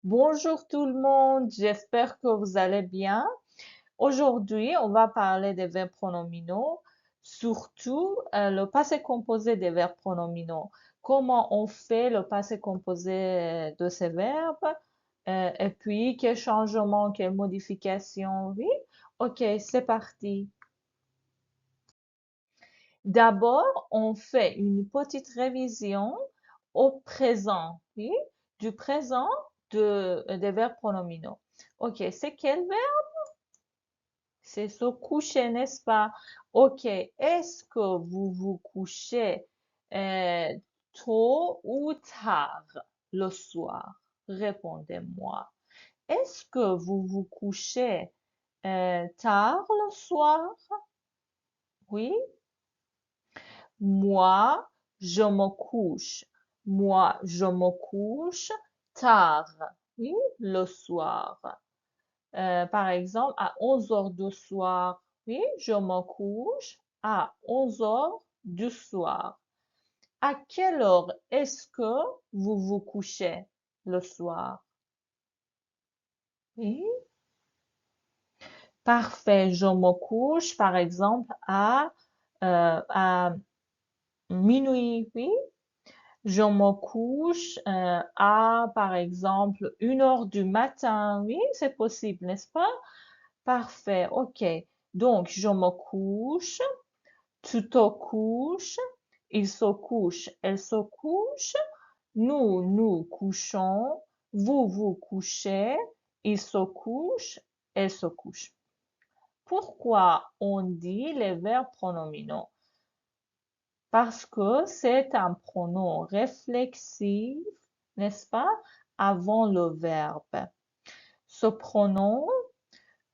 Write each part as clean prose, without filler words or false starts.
Bonjour tout le monde, j'espère que vous allez bien. Aujourd'hui, on va parler des verbes pronominaux, surtout le passé composé des verbes pronominaux. Comment on fait le passé composé de ces verbes, et puis quels changements, quelles modifications, oui? Ok, c'est parti. D'abord, on fait une petite révision au présent, oui, du présent des verbes pronominaux. Ok, c'est quel verbe? C'est se coucher, n'est-ce pas? Ok, est-ce que vous vous couchez euh, tôt ou tard le soir? Répondez-moi. Est-ce que vous vous couchez tard le soir? Oui? Moi, je me couche. Moi, je me couche tard, oui, le soir. Par exemple, à 11 heures du soir, oui, je me couche à 11 heures du soir. À quelle heure est-ce que vous vous couchez le soir? Oui, parfait. Je me couche, par exemple, à minuit, oui. Je me couche par exemple, 1 heure du matin. Oui, c'est possible, n'est-ce pas? Parfait, ok. Donc, je me couche, tu te couches, il se couche, elle se couche, nous nous couchons, vous vous couchez, il se couche, elle se couche. Pourquoi on dit les verbes pronominaux? Parce que c'est un pronom réflexif, n'est-ce pas, avant le verbe. Ce pronom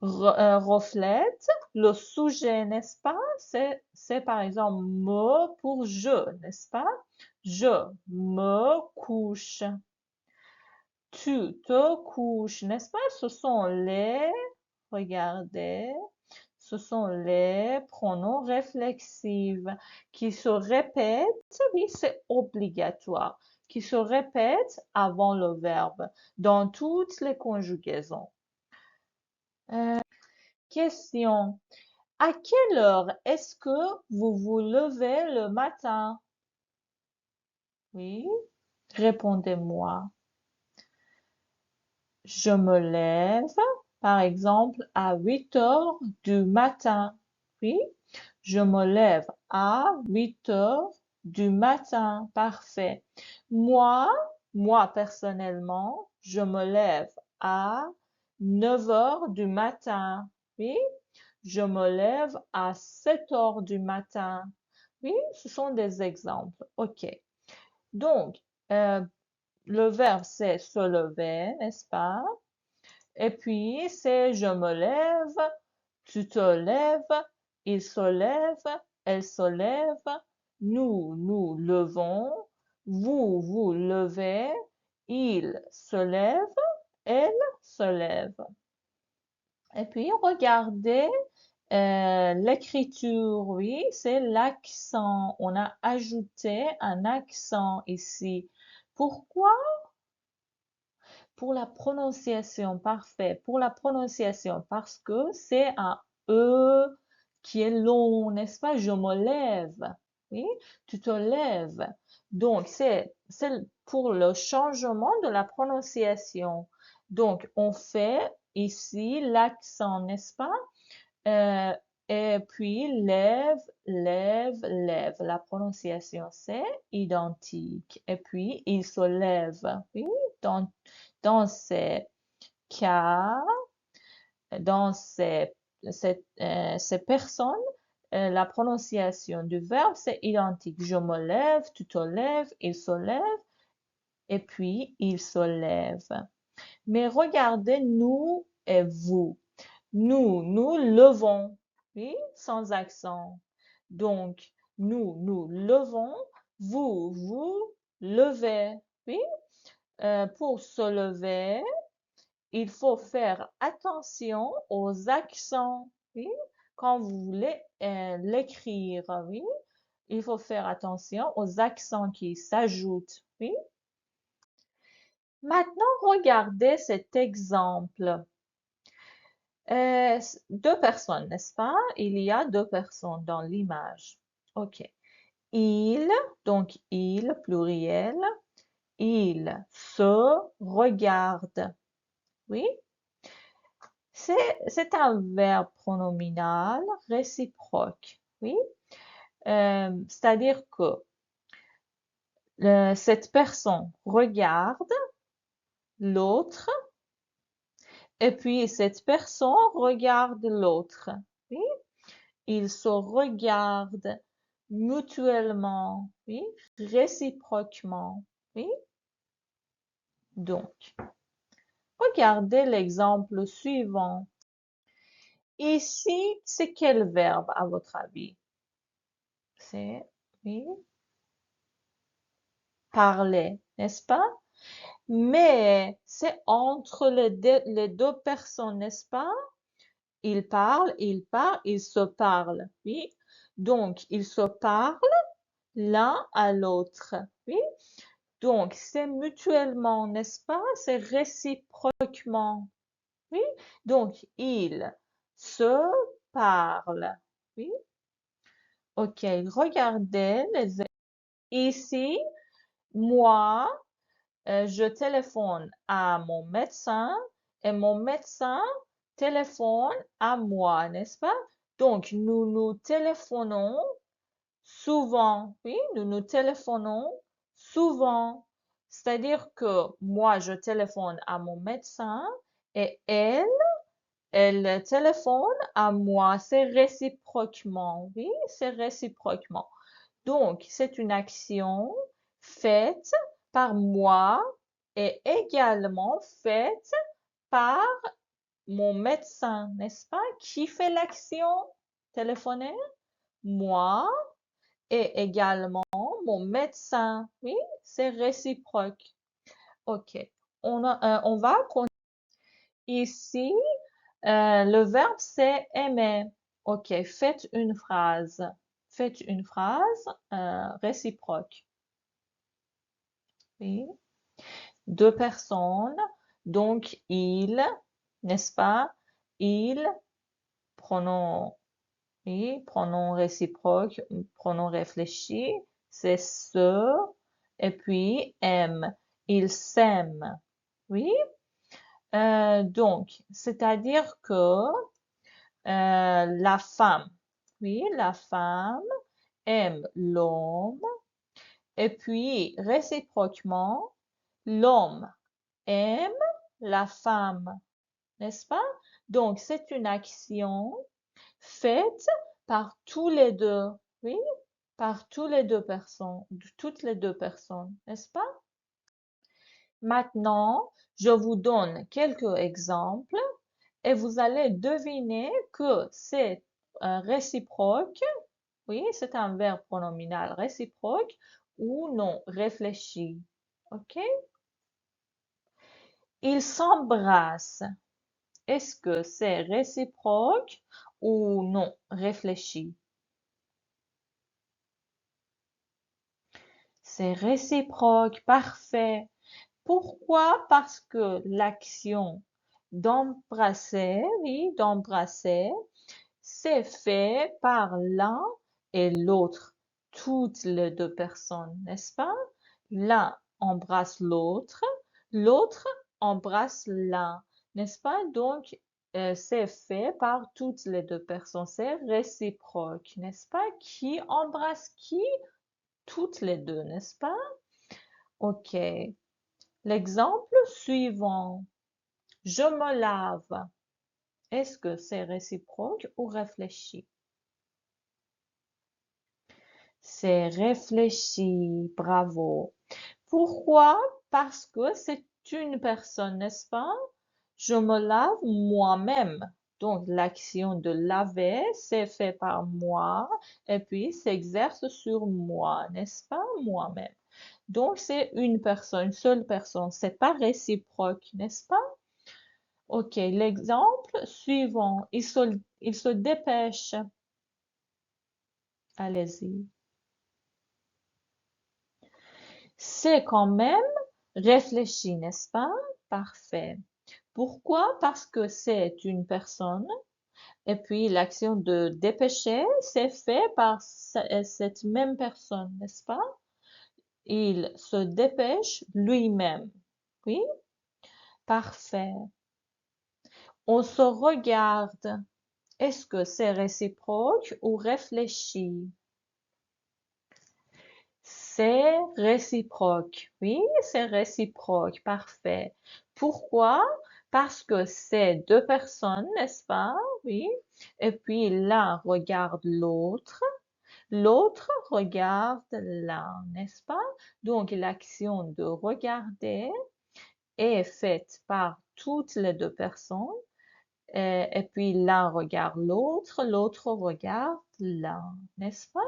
reflète le sujet, n'est-ce pas? C'est par exemple me pour je, n'est-ce pas? Je me couche. Tu te couches, n'est-ce pas? Regardez, ce sont les pronoms réflexifs qui se répètent, oui, c'est obligatoire, qui se répètent avant le verbe dans toutes les conjugaisons. Question. À quelle heure est-ce que vous vous levez le matin? Oui, répondez-moi. Je me lève, par exemple, à 8 heures du matin. Oui, je me lève à 8 heures du matin. Parfait. Moi, moi personnellement, je me lève à 9 heures du matin. Oui, je me lève à 7 heures du matin. Oui, ce sont des exemples. OK. Donc, euh, le verbe, c'est se lever, n'est-ce pas? Et puis, c'est je me lève, tu te lèves, il se lève, elle se lève, nous nous levons, vous vous levez, il se lève, elle se lève. Et puis, regardez l'écriture, oui, c'est l'accent. On a ajouté un accent ici. Pourquoi? Pour la prononciation, parfait. Pour la prononciation, parce que c'est un E qui est long, n'est-ce pas? Je me lève. Oui, tu te lèves. Donc, c'est pour le changement de la prononciation. Donc, on fait ici l'accent, n'est-ce pas? Euh, et puis, lève, lève, lève. La prononciation, c'est identique. Et puis, il se lève. Oui, dans ces cas, dans ces personnes, la prononciation du verbe, c'est identique. Je me lève, tu te lèves, il se lève, et puis, il se lève. Mais regardez nous et vous. Nous, nous levons, oui, sans accent. Donc, nous levons, vous levez, oui. Pour se lever, il faut faire attention aux accents, oui. Quand vous voulez l'écrire, oui, il faut faire attention aux accents qui s'ajoutent, oui. Maintenant, regardez cet exemple. Deux personnes, n'est-ce pas? Il y a deux personnes dans l'image. OK. Il, donc il, pluriel, il se regarde. Oui? C'est un verbe pronominal réciproque. Oui? C'est-à-dire que cette personne regarde l'autre et puis cette personne regarde l'autre. Oui? Ils se regardent mutuellement, oui, réciproquement, oui. Donc, regardez l'exemple suivant. Ici, c'est quel verbe à votre avis? C'est, oui, parler, n'est-ce pas? Mais c'est entre les deux personnes, n'est-ce pas? Ils parlent, ils se parlent, oui. Donc, ils se parlent l'un à l'autre, oui. Donc, c'est mutuellement, n'est-ce pas? C'est réciproquement, oui. Donc, ils se parlent, oui. Ok, regardez ici, moi, je téléphone à mon médecin et mon médecin téléphone à moi, n'est-ce pas? Donc, nous nous téléphonons souvent, oui, nous nous téléphonons souvent. C'est-à-dire que moi, je téléphone à mon médecin et elle téléphone à moi. C'est réciproquement, oui, c'est réciproquement. Donc, c'est une action faite par moi et également faite par mon médecin, n'est-ce pas? Qui fait l'action? Téléphoner? Moi et également mon médecin. Oui, c'est réciproque. OK. On va continuer. Ici, le verbe c'est aimer. OK, faites une phrase. Faites une phrase réciproque. Oui. Deux personnes, donc il, n'est-ce pas? Il, pronom, oui, pronom réciproque, pronom réfléchi, c'est ce, et puis aime. Il s'aime. Oui. Donc, c'est-à-dire que la femme, oui, la femme aime l'homme, et puis réciproquement, l'homme aime la femme, n'est-ce pas? Donc, c'est une action faite par tous les deux, oui, par tous les deux personnes, toutes les deux personnes, n'est-ce pas? Maintenant, je vous donne quelques exemples et vous allez deviner que c'est réciproque, oui, c'est un verbe pronominal réciproque ou non réfléchi. OK? Ils s'embrassent. Est-ce que c'est réciproque ou non réfléchi? C'est réciproque, parfait. Pourquoi? Parce que l'action d'embrasser, oui, d'embrasser, c'est fait par l'un et l'autre, toutes les deux personnes, n'est-ce pas? L'un embrasse l'autre, l'autre embrasse l'un, n'est-ce pas? Donc, c'est fait par toutes les deux personnes, c'est réciproque, n'est-ce pas? Qui embrasse qui? Toutes les deux, n'est-ce pas? Ok. L'exemple suivant. Je me lave. Est-ce que c'est réciproque ou réfléchi? C'est réfléchi, bravo. Pourquoi? Parce que c'est une personne, n'est-ce pas? Je me lave moi-même. Donc, l'action de laver, c'est fait par moi et puis s'exerce sur moi, n'est-ce pas? Moi-même. Donc, c'est une personne, une seule personne. C'est pas réciproque, n'est-ce pas? Ok, l'exemple suivant. Il se dépêche. Allez-y. C'est quand même Réfléchis, n'est-ce pas? Parfait. Pourquoi? Parce que c'est une personne. Et puis l'action de dépêcher, c'est fait par cette même personne, n'est-ce pas? Il se dépêche lui-même. Oui? Parfait. On se regarde. Est-ce que c'est réciproque ou réfléchi? C'est réciproque. Oui, c'est réciproque. Parfait. Pourquoi? Parce que c'est deux personnes, n'est-ce pas? Oui. Et puis l'un regarde l'autre. L'autre regarde l'un, n'est-ce pas? Donc l'action de regarder est faite par toutes les deux personnes. Et puis l'un regarde l'autre, l'autre regarde l'un, n'est-ce pas?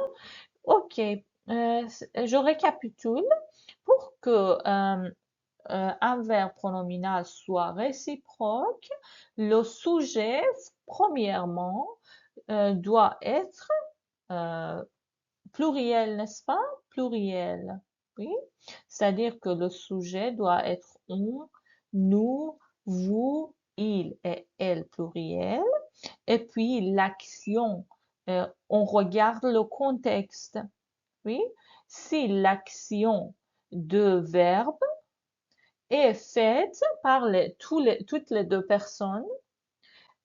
Ok, je récapitule. Pour que un verbe pronominal soit réciproque, le sujet, premièrement, doit être euh, pluriel, n'est-ce pas? Pluriel, oui. C'est-à-dire que le sujet doit être on, nous, vous, il et elle pluriel. Et puis l'action, on regarde le contexte, oui. Si l'action de verbe est faite par toutes les deux personnes,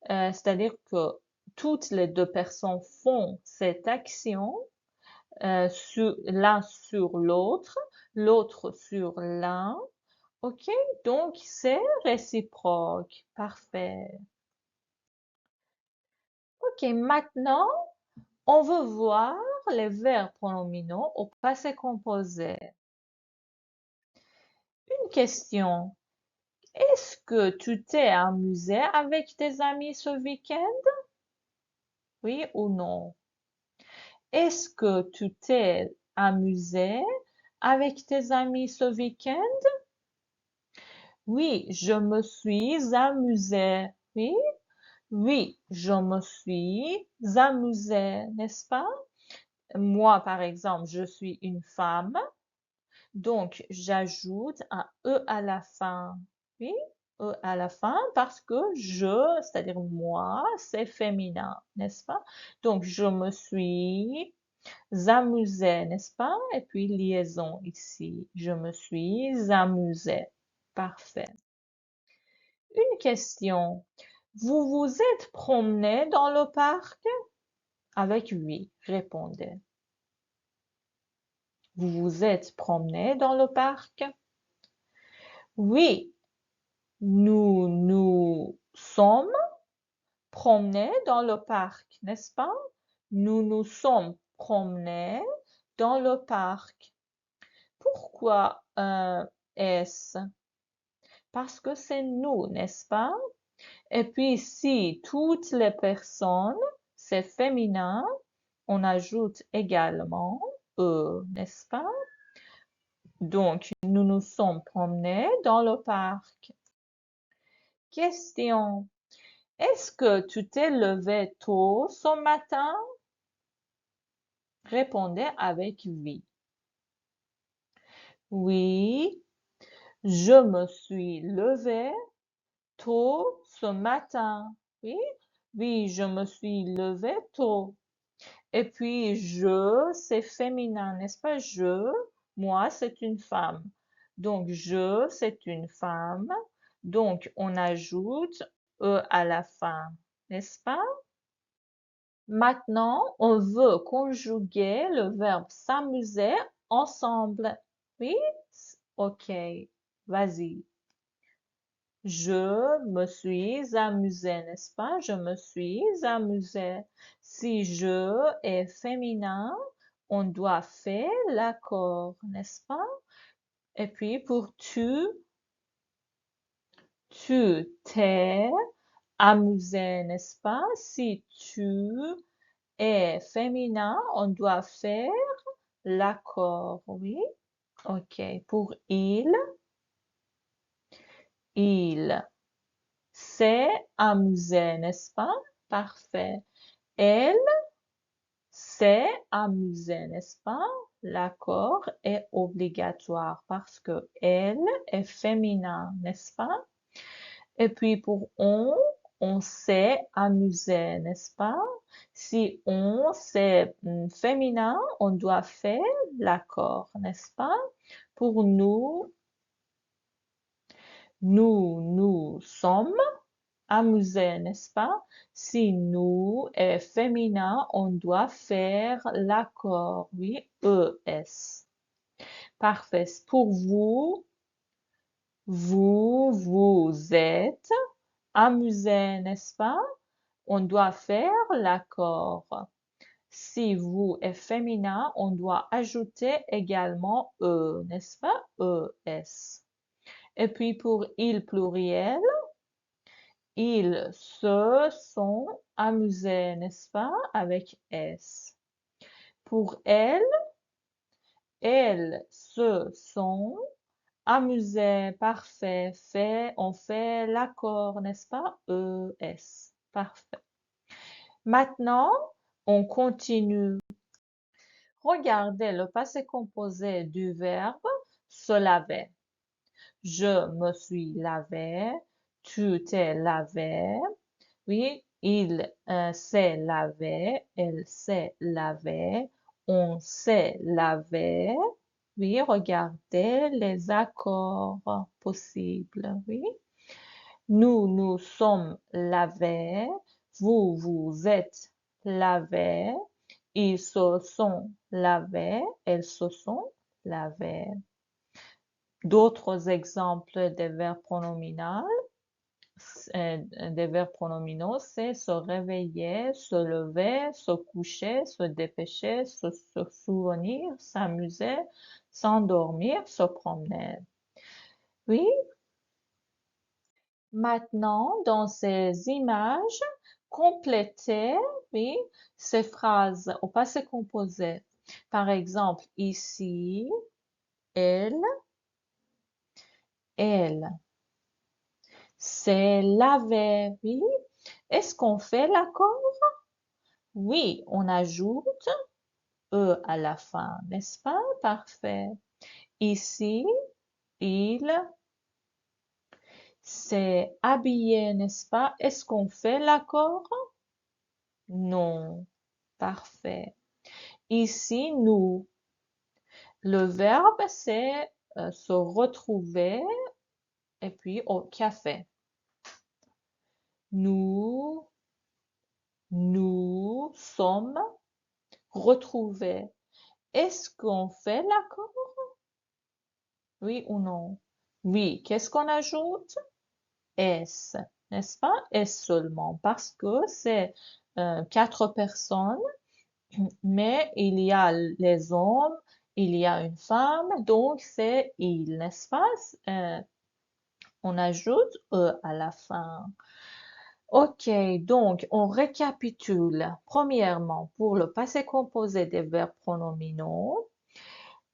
c'est-à-dire que toutes les deux personnes font cette action, l'un sur l'autre, l'autre sur l'un. OK? Donc, c'est réciproque. Parfait. OK, maintenant, on veut voir les verbes pronominaux au passé composé. Une question. Est-ce que tu t'es amusé avec tes amis ce week-end? Oui ou non? Est-ce que tu t'es amusé avec tes amis ce week-end? Oui, je me suis amusée. Oui, oui, je me suis amusée, n'est-ce pas? Moi, par exemple, je suis une femme, donc j'ajoute un E à la fin. Oui, E à la fin parce que je, c'est-à-dire moi, c'est féminin, n'est-ce pas? Donc je me suis amusée, n'est-ce pas? Et puis liaison ici, je me suis amusée. Parfait. Une question. Vous vous êtes promené dans le parc? Avec oui, répondez. Vous vous êtes promené dans le parc? Oui, nous nous sommes promenés dans le parc, n'est-ce pas? Nous nous sommes promenés dans le parc. Pourquoi est-ce? Parce que c'est nous, n'est-ce pas? Et puis si toutes les personnes, c'est féminin, on ajoute également eux, n'est-ce pas? Donc, nous nous sommes promenés dans le parc. Question. Est-ce que tu t'es levé tôt ce matin? Répondez avec oui. Oui, je me suis levé tôt ce matin. Oui, oui, je me suis levé tôt. Et puis, je, c'est féminin, n'est-ce pas? Je, moi, c'est une femme. Donc, je, c'est une femme. Donc, on ajoute E à la fin, n'est-ce pas? Maintenant, on veut conjuguer le verbe s'amuser ensemble. Oui? OK. Vas-y. Je me suis amusée, n'est-ce pas? Je me suis amusée. Si je est féminin, on doit faire l'accord, n'est-ce pas? Et puis pour tu t'es amusé, n'est-ce pas? Si tu es féminin, on doit faire l'accord, oui? OK. Pour il s'est amusé, n'est-ce pas? Parfait. Elle s'est amusée, n'est-ce pas? l'accord est obligatoire parce que elle est féminin, n'est-ce pas? Et puis pour on s'est amusé, n'est-ce pas? Si on c'est féminin, on doit faire l'accord, n'est-ce pas? Pour nous sommes amusés, n'est-ce pas? Si nous est féminin, on doit faire l'accord, oui, ES. Parfait. Pour vous êtes amusés, n'est-ce pas? On doit faire l'accord. Si vous est féminin, on doit ajouter également E, n'est-ce pas? ES. Et puis pour il pluriel, ils se sont amusés, n'est-ce pas? Avec S. Pour elles se sont amusées. Parfait. On fait l'accord, n'est-ce pas? ES. Parfait. Maintenant, on continue. Regardez le passé composé du verbe se laver. Je me suis lavé, tu t'es lavé, oui, il s'est lavé, elle s'est lavée, on s'est lavé. Oui, regardez les accords possibles, oui. Nous sommes lavés, vous êtes lavés, ils se sont lavés, elles se sont lavées. D'autres exemples des verbes pronominaux, c'est se réveiller, se lever, se coucher, se dépêcher, se souvenir, s'amuser, s'endormir, se promener. Oui. Maintenant, dans ces images, complétez, oui, ces phrases au passé composé. Par exemple, ici, elle s'est lavé, oui. Est-ce qu'on fait l'accord? Oui, on ajoute E à la fin, n'est-ce pas? Parfait. Ici, il s'est habillé, n'est-ce pas? Est-ce qu'on fait l'accord? Non. Parfait. Ici, nous. Le verbe, c'est se retrouver et puis au café. Nous sommes retrouvés. Est-ce qu'on fait l'accord? Oui ou non? Oui. Qu'est-ce qu'on ajoute? S, n'est-ce pas? S seulement, parce que c'est 4 personnes, mais il y a les hommes, il y a une femme, donc c'est il, n'est-ce pas? On ajoute E à la fin. Ok, donc on récapitule. Premièrement, pour le passé composé des verbes pronominaux,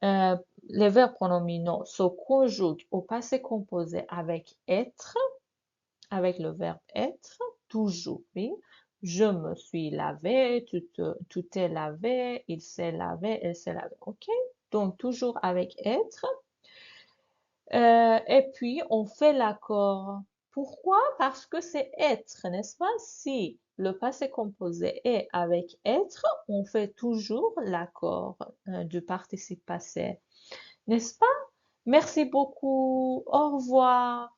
les verbes pronominaux se conjuguent au passé composé avec être, avec le verbe être, toujours, oui. Je me suis lavé, tu t'es lavé, il s'est lavé, elle s'est lavée. Ok? Donc toujours avec être. Et puis on fait l'accord. Pourquoi? Parce que c'est être, n'est-ce pas? Si le passé composé est avec être, on fait toujours l'accord du participe passé. N'est-ce pas? Merci beaucoup. Au revoir.